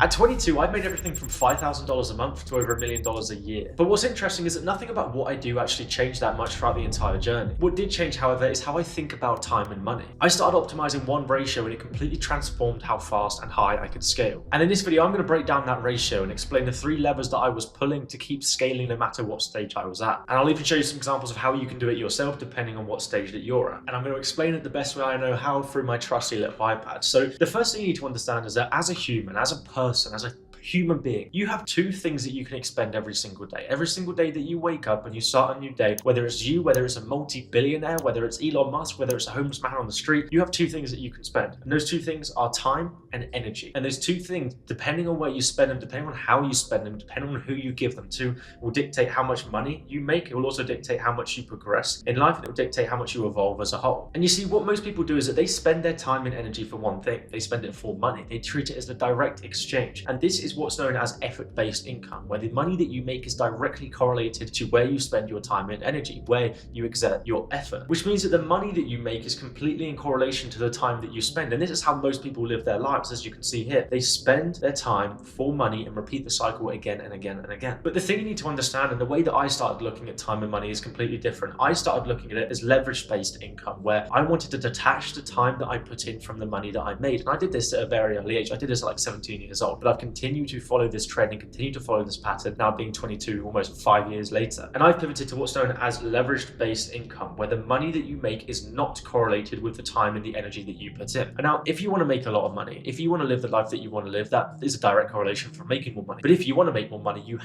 At 22, I made everything from $5,000 a month to over $1 million a year. But what's interesting is that nothing about what I do actually changed that much throughout the entire journey. What did change, however, is how I think about time and money. I started optimizing one ratio and it completely transformed how fast and high I could scale. And in this video, I'm going to break down that ratio and explain the 3 levers that I was pulling to keep scaling no matter what stage I was at. And I'll even show you some examples of how you can do it yourself depending on what stage that you're at. And I'm going to explain it the best way I know how through my trusty little iPad. So the first thing you need to understand is that as a human, as a person, as a human being, you have 2 things that you can expend every single day. Every single day that you wake up and you start a new day, whether it's you, whether it's a multi-billionaire, whether it's Elon Musk, whether it's a homeless man on the street, you have 2 things that you can spend. And those 2 things are time and energy. And those 2 things, depending on where you spend them, depending on how you spend them, depending on who you give them to, will dictate how much money you make. It will also dictate how much you progress in life, and it will dictate how much you evolve as a whole. And you see, what most people do is that they spend their time and energy for one thing. They spend it for money. They treat it as a direct exchange. And this is what's known as effort-based income, where the money that you make is directly correlated to where you spend your time and energy, where you exert your effort, which means that the money that you make is completely in correlation to the time that you spend. And this is how most people live their lives, as you can see here. They spend their time for money and repeat the cycle again and again and again. But the thing you need to understand, and the way that I started looking at time and money is completely different. I started looking at it as leverage-based income, where I wanted to detach the time that I put in from the money that I made. And I did this at a very early age. I did this at like 17 years old, but I've continued to follow this trend and continue to follow this pattern now being 22, almost 5 years later. And I've pivoted to what's known as leveraged based income, where the money that you make is not correlated with the time and the energy that you put in. And now, if you want to make a lot of money, if you want to live the life that you want to live, that is a direct correlation from making more money. But if you want to make more money, you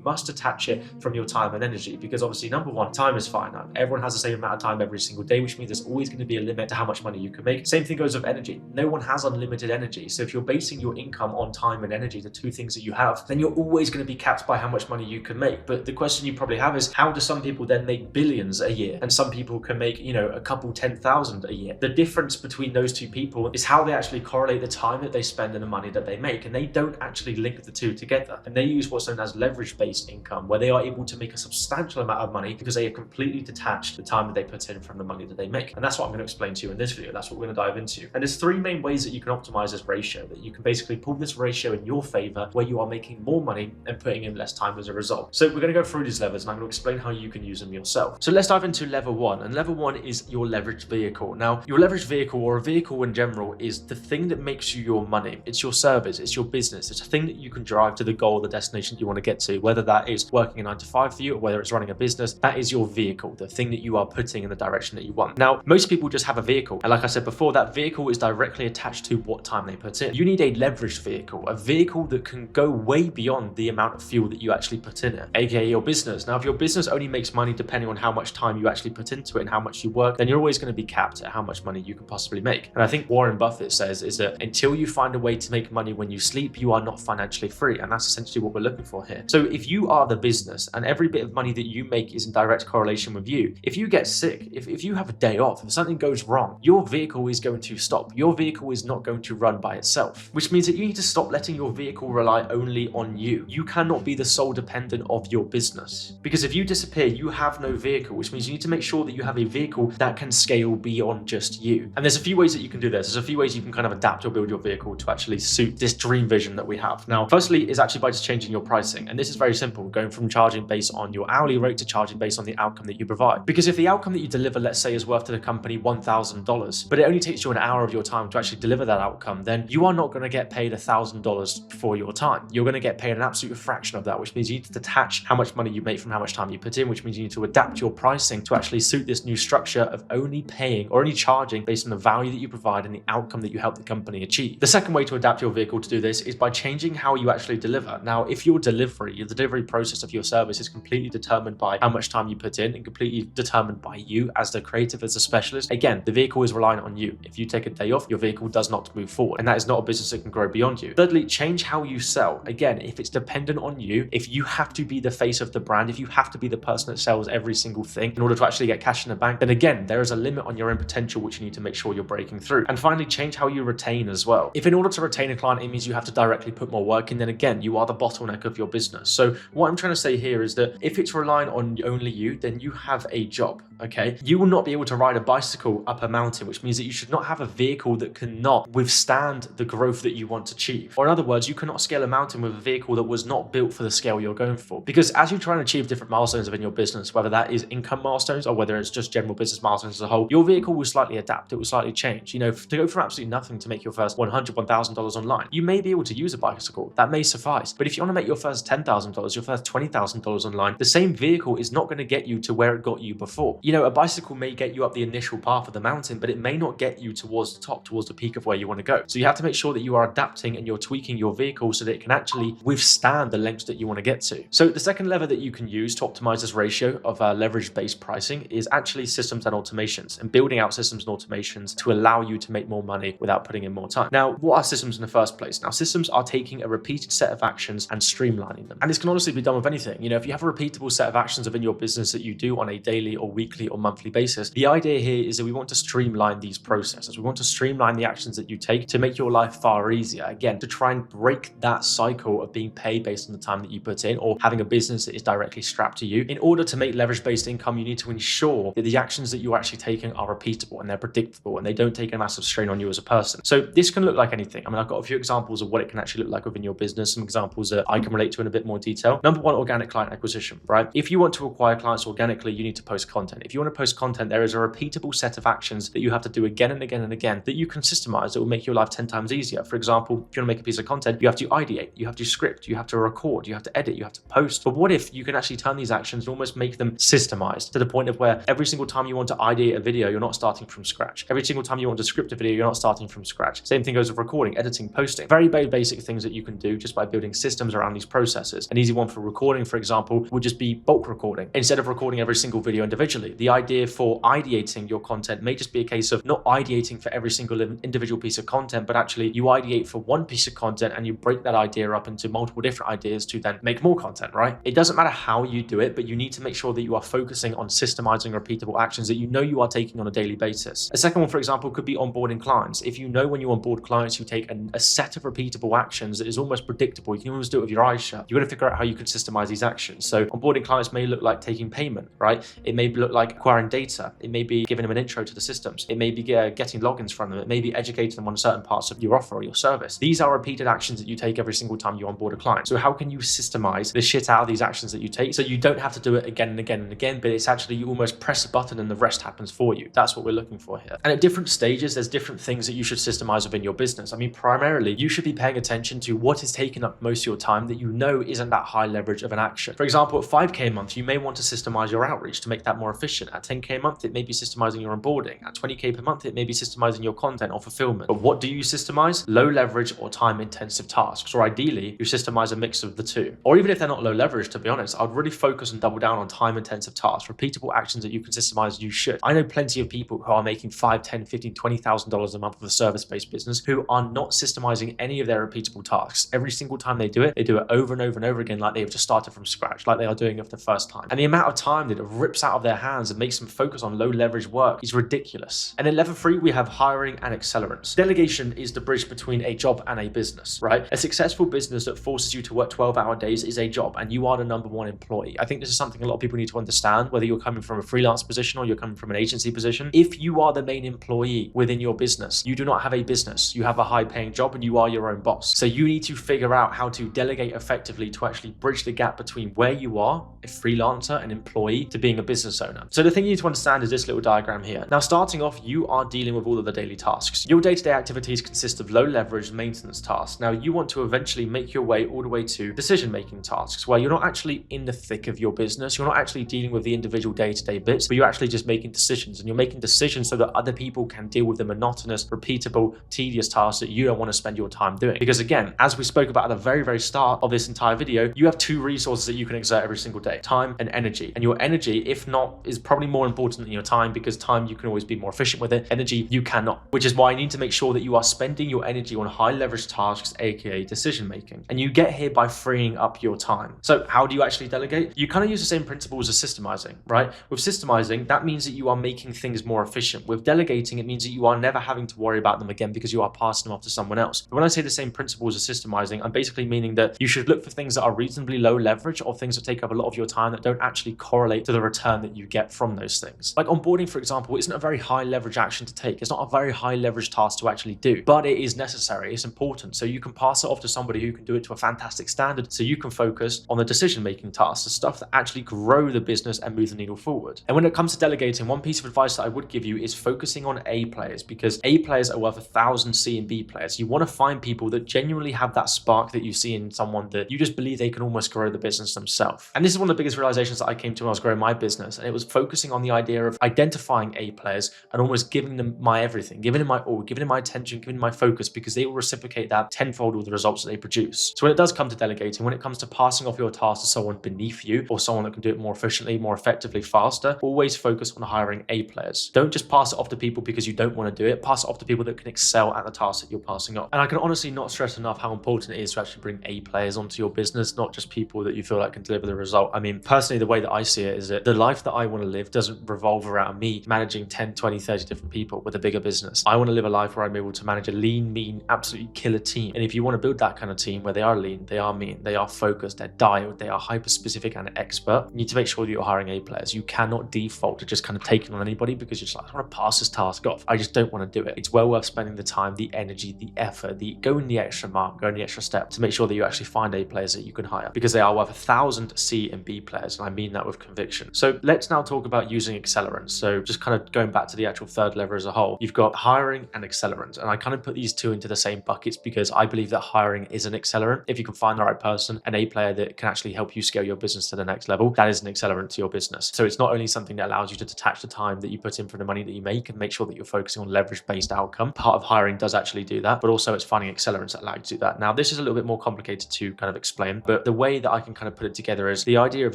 must attach it from your time and energy, because obviously, number one, time is finite. Everyone has the same amount of time every single day, which means there's always going to be a limit to how much money you can make. Same thing goes with energy. No one has unlimited energy. So if you're basing your income on time and energy, the 2 things that you have, then you're always going to be capped by how much money you can make. But the question you probably have is, how do some people then make billions a year and some people can make, a couple 10,000 a year? The difference between those 2 people is how they actually correlate the time that they spend and the money that they make, and they don't actually link the 2 together. And they use what's known as leverage based income, where they are able to make a substantial amount of money because they have completely detached the time that they put in from the money that they make. And that's what I'm going to explain to you in this video. That's what we're going to dive into. And there's 3 main ways that you can optimize this ratio, that you can basically pull this ratio in your favor, where you are making more money and putting in less time as a result. So we're going to go through these levers and I'm going to explain how you can use them yourself. So let's dive into lever 1. And lever 1 is your leveraged vehicle. Now, your leveraged vehicle, or a vehicle in general, is the thing that makes you your money. It's your service, it's your business, it's a thing that you can drive to the goal, the destination that you want to get to, whether that is working a 9 to 5 for you or whether it's running a business. That is your vehicle, the thing that you are putting in the direction that you want. Now, most people just have a vehicle. And like I said before, that vehicle is directly attached to what time they put in. You need a leveraged vehicle, a vehicle that can go way beyond the amount of fuel that you actually put in it, aka your business. Now, if your business only makes money depending on how much time you actually put into it and how much you work, then you're always going to be capped at how much money you can possibly make. And I think Warren Buffett says is that until you find a way to make money when you sleep, you are not financially free. And that's essentially what we're looking for here. So if you are the business and every bit of money that you make is in direct correlation with you, if you get sick, if you have a day off, if something goes wrong, your vehicle is going to stop. Your vehicle is not going to run by itself, which means that you need to stop letting your vehicle rely only on you. You cannot be the sole dependent of your business, because if you disappear, you have no vehicle, which means you need to make sure that you have a vehicle that can scale beyond just you. And there's a few ways that you can do this. There's a few ways you can kind of adapt or build your vehicle to actually suit this dream vision that we have. Now, firstly is actually by just changing your pricing. And this is very simple, going from charging based on your hourly rate to charging based on the outcome that you provide. Because if the outcome that you deliver, let's say, is worth to the company $1,000, but it only takes you an hour of your time to actually deliver that outcome, then you are not going to get paid $1,000 for your time. You're going to get paid an absolute fraction of that, which means you need to detach how much money you make from how much time you put in, which means you need to adapt your pricing to actually suit this new structure of only paying or only charging based on the value that you provide and the outcome that you help the company achieve. The second way to adapt your vehicle to do this is by changing how you actually deliver. Now, if the delivery process of your service is completely determined by how much time you put in and completely determined by you as the creative, as a specialist, again, the vehicle is reliant on you. If you take a day off, your vehicle does not move forward, and that is not a business that can grow beyond you. Thirdly, change how you sell. Again, if it's dependent on you, if you have to be the face of the brand, if you have to be the person that sells every single thing in order to actually get cash in the bank, then again, there is a limit on your own potential, which you need to make sure you're breaking through. And finally, change how you retain as well. If in order to retain a client, it means you have to directly put more work in, then again, you are the bottleneck of your business. So what I'm trying to say here is that if it's relying on only you, then you have a job. okay, you will not be able to ride a bicycle up a mountain, which means that you should not have a vehicle that cannot withstand the growth that you want to achieve. Or in other words, you cannot scale a mountain with a vehicle that was not built for the scale you're going for. Because as you try and achieve different milestones within your business, whether that is income milestones or whether it's just general business milestones as a whole, your vehicle will slightly adapt, it will slightly change. You know, to go from absolutely nothing to make your first $100,000, $1,000 online, you may be able to use a bicycle, that may suffice. But if you want to make your first $10,000, your first $20,000 online, the same vehicle is not going to get you to where it got you before. You know, a bicycle may get you up the initial path of the mountain, but it may not get you towards the top, towards the peak of where you want to go. So you have to make sure that you are adapting and you're tweaking your vehicle so that it can actually withstand the lengths that you want to get to. So the second lever that you can use to optimize this ratio of leverage-based pricing is actually systems and automations, and building out systems and automations to allow you to make more money without putting in more time. Now, what are systems in the first place? Now, systems are taking a repeated set of actions and streamlining them. And this can honestly be done with anything. You know, if you have a repeatable set of actions within your business that you do on a daily or weekly or monthly basis, the idea here is that we want to streamline these processes. We want to streamline the actions that you take to make your life far easier. Again, to try and break that cycle of being paid based on the time that you put in or having a business that is directly strapped to you. In order to make leverage-based income, you need to ensure that the actions that you're actually taking are repeatable and they're predictable and they don't take a massive strain on you as a person. So this can look like anything. I mean, I've got a few examples of what it can actually look like within your business, some examples that I can relate to in a bit more detail. Number one, organic client acquisition, right? If you want to acquire clients organically, you need to post content. If you want to post content, there is a repeatable set of actions that you have to do again and again and again that you can systemize that will make your life 10 times easier. For example, if you want to make a piece of content, you have to ideate, you have to script, you have to record, you have to edit, you have to post. But what if you can actually turn these actions and almost make them systemized to the point of where every single time you want to ideate a video, you're not starting from scratch. Every single time you want to script a video, you're not starting from scratch. Same thing goes with recording, editing, posting. Very, very basic things that you can do just by building systems around these processes. An easy one for recording, for example, would just be bulk recording. Instead of recording every single video individually, the idea for ideating your content may just be a case of not ideating for every single individual piece of content, but actually you ideate for one piece of content and you break that idea up into multiple different ideas to then make more content, right? It doesn't matter how you do it, but you need to make sure that you are focusing on systemizing repeatable actions that you know you are taking on a daily basis. A second one, for example, could be onboarding clients. If you know when you onboard clients, you take a set of repeatable actions that is almost predictable. You can almost do it with your eyes shut. You've got to figure out how you can systemize these actions. So onboarding clients may look like taking payment, right? It may look like acquiring data. It may be giving them an intro to the systems. It may be getting logins from them. It may be educating them on certain parts of your offer or your service. These are repeated actions that you take every single time you onboard a client. So how can you systemize the shit out of these actions that you take so you don't have to do it again and again and again, but it's actually you almost press a button and the rest happens for you. That's what we're looking for here. And at different stages, there's different things that you should systemize within your business. I mean, primarily, you should be paying attention to what is taking up most of your time that you know isn't that high leverage of an action. For example, at 5K a month, you may want to systemize your outreach to make that more efficient. At 10K a month, it may be systemizing your onboarding. At 20K per month, it may be systemizing your content or fulfillment. But what do you systemize? Low leverage or time intensive tasks, or ideally, you systemize a mix of the two. Or even if they're not low leverage, to be honest, I'd really focus and double down on time intensive tasks, repeatable actions that you can systemize. You should. I know plenty of people who are making $5, $10, $15, $20,000 a month with a service-based business who are not systemizing any of their repeatable tasks. Every single time they do it over and over and over again, like they've just started from scratch, like they are doing it for the first time. And the amount of time that it rips out of their hands and makes them focus on low leverage work is ridiculous. And then level 3, we have hiring and accelerants. Delegation is the bridge between a job and a business, right? A successful business that forces you to work 12-hour days is a job, and you are the number one employee. I think this is something a lot of people need to understand, whether you're coming from a freelance position or you're coming from an agency position. If you are the main employee within your business, you do not have a business. You have a high-paying job and you are your own boss. So you need to figure out how to delegate effectively to actually bridge the gap between where you are, a freelancer, an employee, to being a business owner. So the thing you need to understand is this little diagram here. Now, starting off, you are dealing with all of the daily tasks. Your day-to-day activities consist of low-leverage maintenance tasks. Now, you want to eventually make your way all the way to decision-making tasks, where you're not actually in the thick of your business. You're not actually dealing with the individual day-to-day bits, but you're actually just making decisions, and you're making decisions so that other people can deal with the monotonous, repeatable, tedious tasks that you don't want to spend your time doing. Because again, as we spoke about at the very, very start of this entire video, you have two resources that you can exert every single day: time and energy. And your energy, if not, is probably more important than your time, because time, you can always be more efficient with it. Energy, you cannot, which is why you need to make sure that you are spending your energy on high leverage tasks, aka decision making. And you get here by freeing up your time. So how do you actually delegate? You kind of use the same principles as systemizing, right? With systemizing, that means that you are making things more efficient. With delegating, it means that you are never having to worry about them again because you are passing them off to someone else. But when I say the same principles as systemizing, I'm basically meaning that you should look for things that are reasonably low leverage, or things that take up a lot of your time that don't actually correlate to the return that you get get from those things. Like onboarding, for example, isn't a very high leverage action to take. It's not a very high leverage task to actually do, but it is necessary. It's important. So you can pass it off to somebody who can do it to a fantastic standard, so you can focus on the decision-making tasks, the stuff that actually grow the business and move the needle forward. And when it comes to delegating, one piece of advice that I would give you is focusing on A players, because A players are worth 1,000 C and B players. You want to find people that genuinely have that spark that you see in someone, that you just believe they can almost grow the business themselves. And this is one of the biggest realizations that I came to when I was growing my business, and it was focusing on the idea of identifying A players and almost giving them my everything, giving them my all, giving them my attention, giving them my focus, because they will reciprocate that tenfold with the results that they produce. So when it does come to delegating, when it comes to passing off your task to someone beneath you or someone that can do it more efficiently, more effectively, faster, always focus on hiring A players. Don't just pass it off to people because you don't want to do it. Pass it off to people that can excel at the task that you're passing off. And I can honestly not stress enough how important it is to actually bring A players onto your business, not just people that you feel like can deliver the result. I mean, personally, the way that I see it is that the life that I want to live doesn't revolve around me managing 10, 20, 30 different people with a bigger business. I want to live a life where I'm able to manage a lean, mean, absolutely killer team. And if you want to build that kind of team where they are lean, they are mean, they are focused, they're dialed, they are hyper specific and expert, you need to make sure that you're hiring A players. You cannot default to just kind of taking on anybody because you're just like, I want to pass this task off. I just don't want to do it. It's well worth spending the time, the energy, the effort, going the extra mile, going the extra step to make sure that you actually find A players that you can hire, because they are worth 1,000 C and B players. And I mean that with conviction. So let's now talk about using accelerants. So just kind of going back to the actual third lever as a whole, you've got hiring and accelerants. And I kind of put these two into the same buckets because I believe that hiring is an accelerant. If you can find the right person, an A player that can actually help you scale your business to the next level, that is an accelerant to your business. So it's not only something that allows you to detach the time that you put in from the money that you make and make sure that you're focusing on leverage-based outcome. Part of hiring does actually do that, but also it's finding accelerants that allow you to do that. Now, this is a little bit more complicated to kind of explain, but the way that I can kind of put it together is the idea of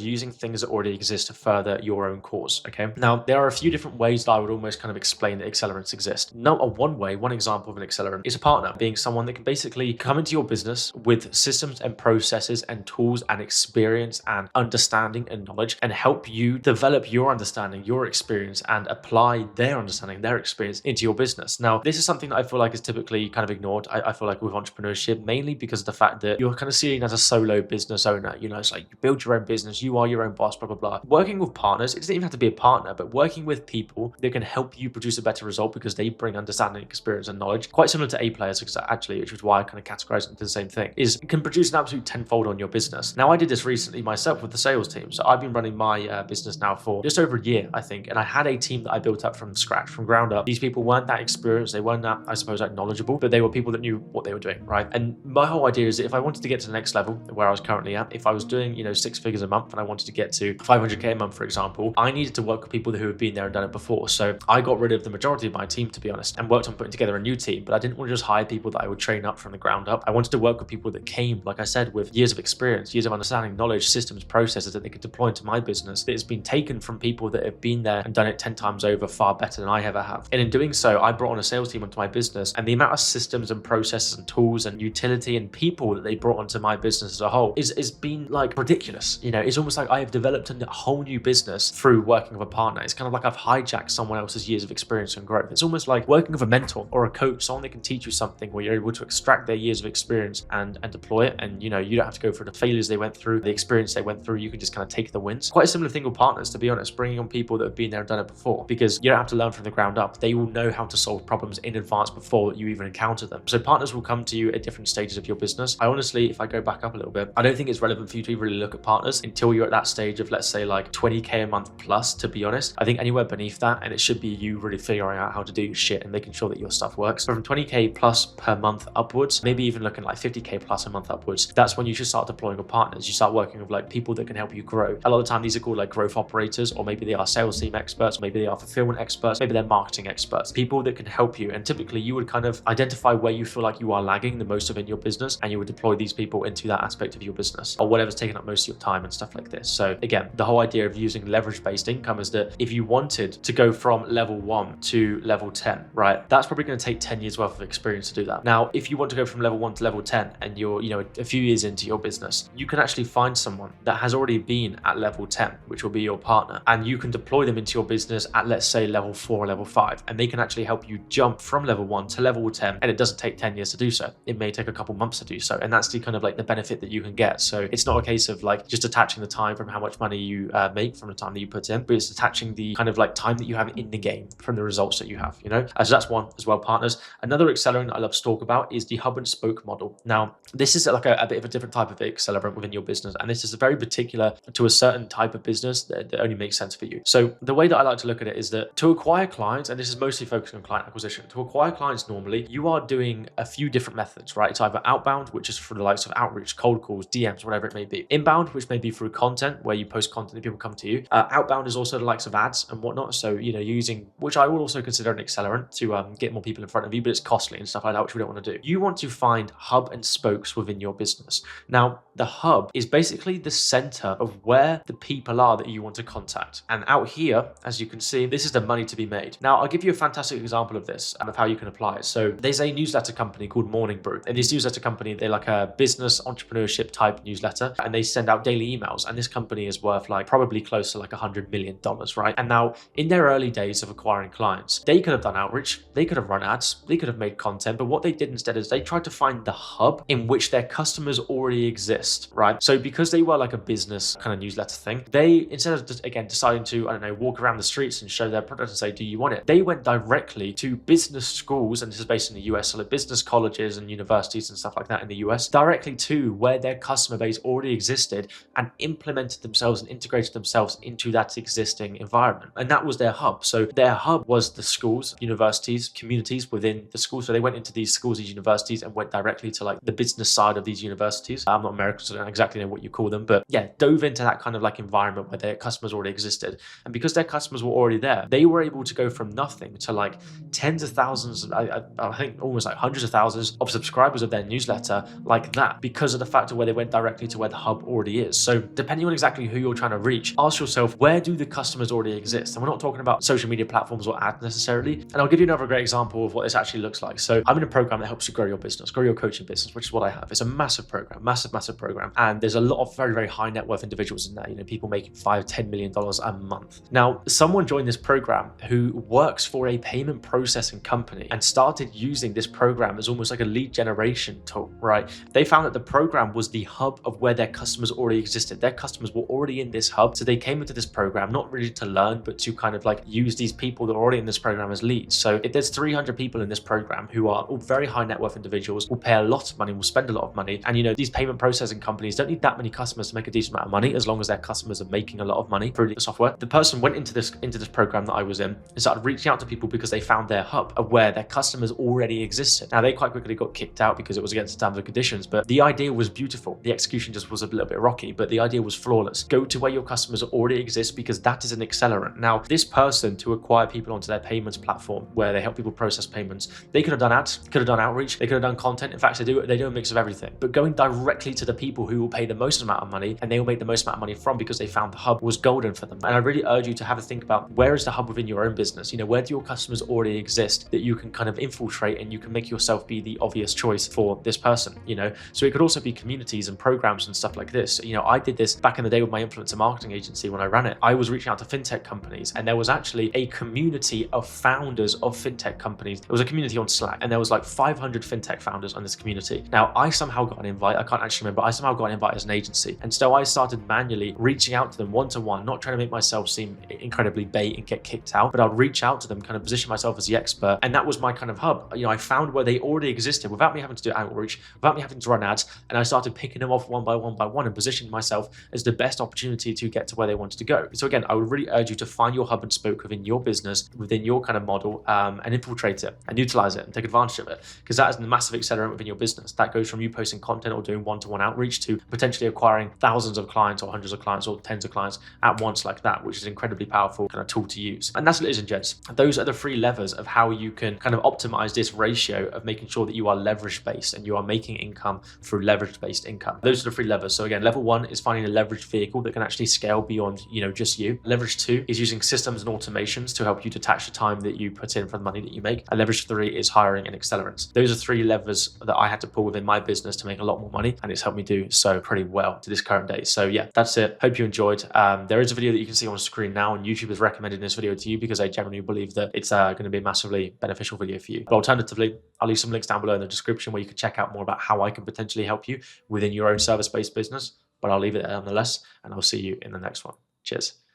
using things that already exist to further your own cause, okay? Now, there are a few different ways that I would almost kind of explain that accelerants exist. One example of an accelerant is a partner, being someone that can basically come into your business with systems and processes and tools and experience and understanding and knowledge and help you develop your understanding, your experience, and apply their understanding, their experience into your business. Now, this is something that I feel like is typically kind of ignored. I feel like with entrepreneurship, mainly because of the fact that you're kind of seen as a solo business owner. You know, it's like you build your own business, you are your own boss, blah, blah, blah. Working with partners, it doesn't even have to be a partner, but working with people that can help you produce a better result because they bring understanding, experience, and knowledge, quite similar to A players, because actually, which is why I kind of categorize it into the same thing, is it can produce an absolute tenfold on your business. Now, I did this recently myself with the sales team. So I've been running my business now for just over a year, I think, and I had a team that I built up from scratch, from ground up. These people weren't that experienced, they weren't that, I suppose, like knowledgeable, but they were people that knew what they were doing, right? And my whole idea is that if I wanted to get to the next level where I was currently at, if I was doing, 6 figures a month and I wanted to get to 500K a month, for example, I needed to work with people who had been there and done it before. So I got rid of the majority of my team, to be honest, and worked on putting together a new team. But I didn't want to just hire people that I would train up from the ground up. I wanted to work with people that came, like I said, with years of experience, years of understanding, knowledge, systems, processes that they could deploy into my business that has been taken from people that have been there and done it 10 times over far better than I ever have. And in doing so, I brought on a sales team onto my business, and the amount of systems and processes and tools and utility and people that they brought onto my business as a whole is been like ridiculous. It's almost like I have developed a whole new business through working with a partner. It's kind of like I've hijacked someone else's years of experience and growth. It's almost like working with a mentor or a coach, someone that can teach you something where you're able to extract their years of experience and deploy it. And you don't have to go through the failures they went through, the experience they went through. You can just kind of take the wins. Quite a similar thing with partners, to be honest, bringing on people that have been there and done it before, because you don't have to learn from the ground up. They will know how to solve problems in advance before you even encounter them. So partners will come to you at different stages of your business. I honestly, if I go back up a little bit, I don't think it's relevant for you to really look at partners until you're at that stage of, let's say, like 20K a month plus, to be honest. I think anywhere beneath that, and it should be you really figuring out how to do your shit and making sure that your stuff works. But from 20K plus per month upwards, maybe even looking like 50K plus a month upwards, that's when you should start deploying with partners. You start working with like people that can help you grow. A lot of the time, these are called like growth operators, or maybe they are sales team experts, maybe they are fulfillment experts, maybe they're marketing experts, people that can help you. And typically you would kind of identify where you feel like you are lagging the most of in your business, and you would deploy these people into that aspect of your business or whatever's taking up most of your time and stuff like this. So again, the whole idea of using leverage-based income is that if you wanted to go from level 1 to level 10, right, that's probably going to take 10 years worth of experience to do that. Now, if you want to go from level 1 to level 10 and you're, a few years into your business, you can actually find someone that has already been at level 10, which will be your partner, and you can deploy them into your business at, let's say, level 4 or level 5, and they can actually help you jump from level 1 to level 10, and it doesn't take 10 years to do so. It may take a couple months to do so, and that's the kind of like the benefit that you can get. So it's not a case of like just attaching the time from how much money you make from the time that you put put in, but it's detaching the kind of like time that you have in the game from the results that you have, you know? So that's one as well, partners. Another accelerant I love to talk about is the hub and spoke model. Now, this is like a bit of a different type of accelerant within your business, and this is very particular to a certain type of business that only makes sense for you. So the way that I like to look at it is that to acquire clients, and this is mostly focused on client acquisition, to acquire clients normally, you are doing a few different methods, right? It's either outbound, which is for the likes of outreach, cold calls, DMs, whatever it may be. Inbound, which may be through content, where you post content and people come to you. Outbound is also the likes of ads and whatnot. So, you know, using, which I will also consider an accelerant to get more people in front of you, but it's costly and stuff like that, which we don't want to do. You want to find hub and spokes within your business. Now, the hub is basically the center of where the people are that you want to contact. And out here, as you can see, this is the money to be made. Now, I'll give you a fantastic example of this and of how you can apply it. So there's a newsletter company called Morning Brew. And this newsletter company, they're like a business entrepreneurship type newsletter, and they send out daily emails. And this company is worth like probably close to like $100 million, right? And now in their early days of acquiring clients, they could have done outreach, they could have run ads, they could have made content, but what they did instead is they tried to find the hub in which their customers already exist, right? So because they were like a business kind of newsletter thing, they, instead of just, again, deciding to, I don't know, walk around the streets and show their product and say, do you want it? They went directly to business schools, and this is based in the US, so like business colleges and universities and stuff like that in the US, directly to where their customer base already existed, and implemented themselves and integrated themselves into that existing environment. And that was their hub. So their hub was the schools, universities, communities within the schools. So they went into these schools, these universities, and went directly to like the business side of these universities. I'm not American, so I don't exactly know what you call them, but yeah, dove into that kind of like environment where their customers already existed. And because their customers were already there, they were able to go from nothing to like tens of thousands, I think almost like hundreds of thousands of subscribers of their newsletter like that, because of the fact of where they went directly to where the hub already is. So depending on exactly who you're trying to reach, ask yourself, where do the customers already exist? And we're not talking about social media platforms or ads necessarily. And I'll give you another great example of what this actually looks like. So I'm in a program that helps you grow your business, grow your coaching business, which is what I have. It's a massive program, massive program. And there's a lot of very, very high net worth individuals in there, you know, people making $5-10 million a month. Now, someone joined this program who works for a payment processing company and started using this program as almost like a lead generation tool, right? They found that the program was the hub of where their customers already existed. Their customers were already in this hub. So they came into this program, not really to learn, but to kind of like use these people that are already in this program as leads. So if there's 300 people in this program who are all very high net worth individuals, will pay a lot of money, will spend a lot of money. And you know, these payment processing companies don't need that many customers to make a decent amount of money, as long as their customers are making a lot of money through the software. The person went into this program that I was in and started reaching out to people because they found their hub of where their customers already existed. Now, they quite quickly got kicked out because it was against the terms and conditions, but the idea was beautiful. The execution just was a little bit rocky, but the idea was flawless. Go to where your customers already exist, because that is an accelerant. Now, this person, to acquire people onto their payments platform where they help people process payments, they could have done ads, could have done outreach, they could have done content. In fact, they do a mix of everything. But going directly to the people who will pay the most amount of money and they will make the most amount of money from, because they found the hub, was golden for them. And I really urge you to have a think about, where is the hub within your own business? You know, where do your customers already exist that you can kind of infiltrate, and you can make yourself be the obvious choice for this person, you know? So it could also be communities and programs and stuff like this. You know, I did this back in the day with my influencer marketing agency when I ran it. I was reaching out to fintech companies, and there was actually a community of founders of fintech companies. There was a community on Slack, and there was like 500 fintech founders on this community. Now, I somehow got an invite. I can't actually remember. I somehow got an invite as an agency. And so I started manually reaching out to them one-to-one, not trying to make myself seem incredibly bait and get kicked out, but I'd reach out to them, kind of position myself as the expert. And that was my kind of hub. You know, I found where they already existed without me having to do outreach, without me having to run ads. And I started picking them off one by one and positioning myself as the best opportunity to get to where they wanted to go. So again, I would really urge you to find your hub and spoke within your business, within your kind of model, and infiltrate it and utilize it and take advantage of it, because that is a massive accelerant within your business. That goes from you posting content or doing one-to-one outreach to potentially acquiring thousands of clients or hundreds of clients or tens of clients at once like that, which is an incredibly powerful kind of tool to use. And that's, ladies and gents, those are the 3 levers of how you can kind of optimize this ratio of making sure that you are leverage based and you are making income through leverage based income. Those are the 3 levers. So again, level 1 is finding a leverage vehicle that can actually scale beyond, you know, just you. Leverage 2 is using systems and automations to help you detach the time that you put in from the money that you make. And leverage 3 is hiring and accelerants. Those are 3 levers that I had to pull within my business to make a lot more money, and it's helped me do so pretty well to this current day. So yeah, that's it. Hope you enjoyed. There is a video that you can see on screen now, and YouTube has recommended this video to you because I genuinely believe that it's going to be a massively beneficial video for you. But alternatively, I'll leave some links down below in the description where you can check out more about how I can potentially help you within your own service-based business. But I'll leave it there nonetheless, and I'll see you in the next one. Cheers.